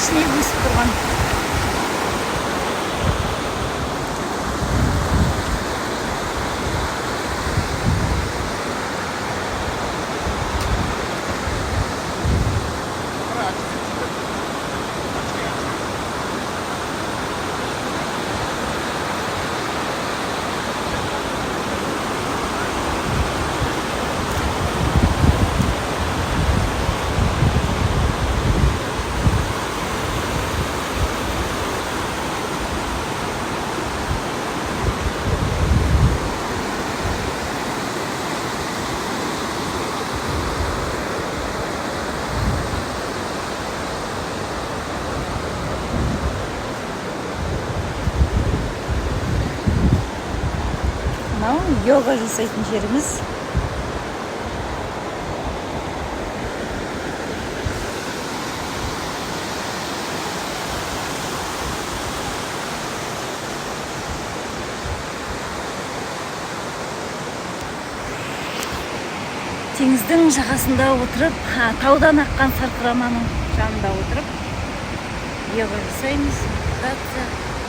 кичине өсүп турган. Йога жасайтын жерimiz. Теңіздің жағасында отырып, таудан аққан сарқыраманың жанында отырып, йога жасаймыз, медитация.